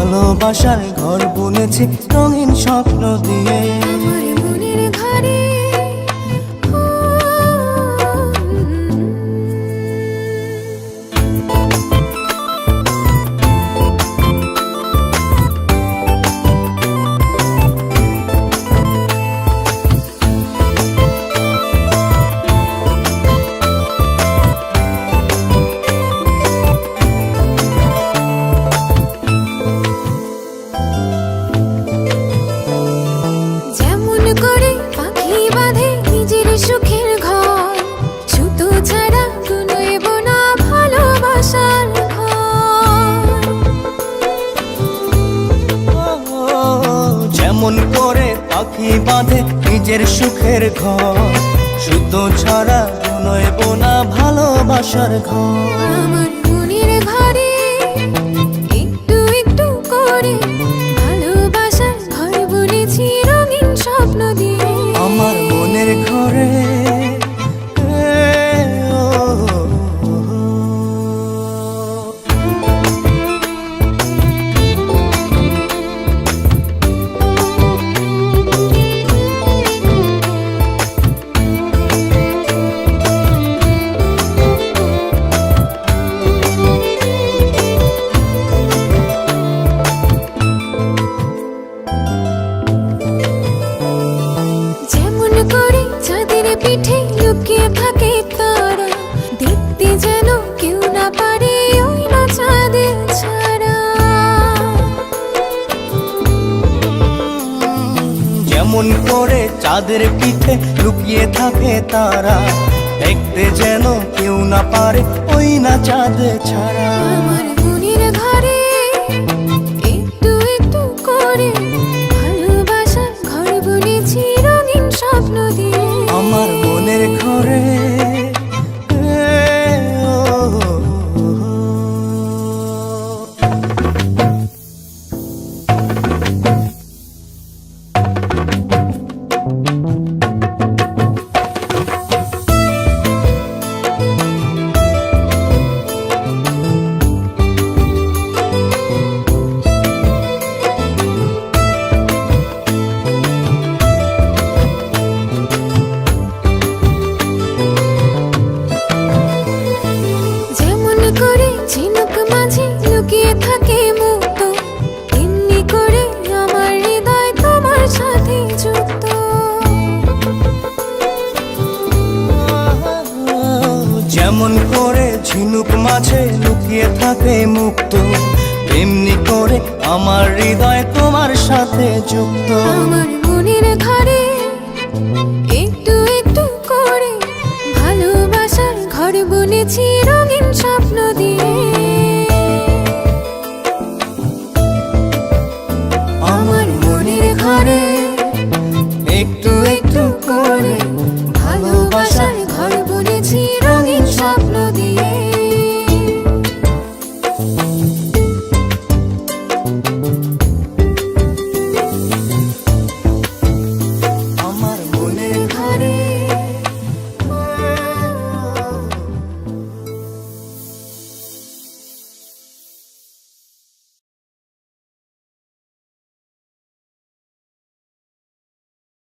ভালোবাসার ঘর বুনেছি রঙিন স্বপ্ন দিয়ে। আমার মনের ঘরে সুখের ঘর, সুতো ছাড়া কুনোইব না ভালোবাসার ঘর। যেমন করে পাখি বাঁধে নিজের সুখের ঘর, সুতো ছাড়া কুনোইব না ভালোবাসার ঘর। আমার মনের ঘরে একটু একটু করে ভালোবাসার ঘর বুনেছি রঙিন স্বপ্ন দিয়ে। আমার মনের ঘরে পিঠে লুকিয়ে থাকে তারা, দেখতে যেন কেউ না পারে ওই না চাঁদের ছাড়া। যেমন করে চাঁদের পিঠে লুকিয়ে থাকে তারা, দেখতে যেন কেউ না পারে ওই না চাঁদ ছাড়া। আমার মনের ঘরে একটু একটু করে ভালোবাসার ঘর বুনেছি রঙিন স্বপ্ন দিয়ে। আমার মনের ঘরে ঝিনুক মাঝে লুকিয়ে থাকে মুক্ত, এমনি করে আমার হৃদয় তোমার সাথে যুক্ত। যেমন করে ঝিনুক মাঝে লুকিয়ে থাকে মুক্ত, এমনি করে আমার হৃদয় তোমার সাথে যুক্ত। আমার মনের ঘরে একটু একটু করে ভালোবাসার ঘর বুনেছি রঙিন স্বপ্ন দিয়ে।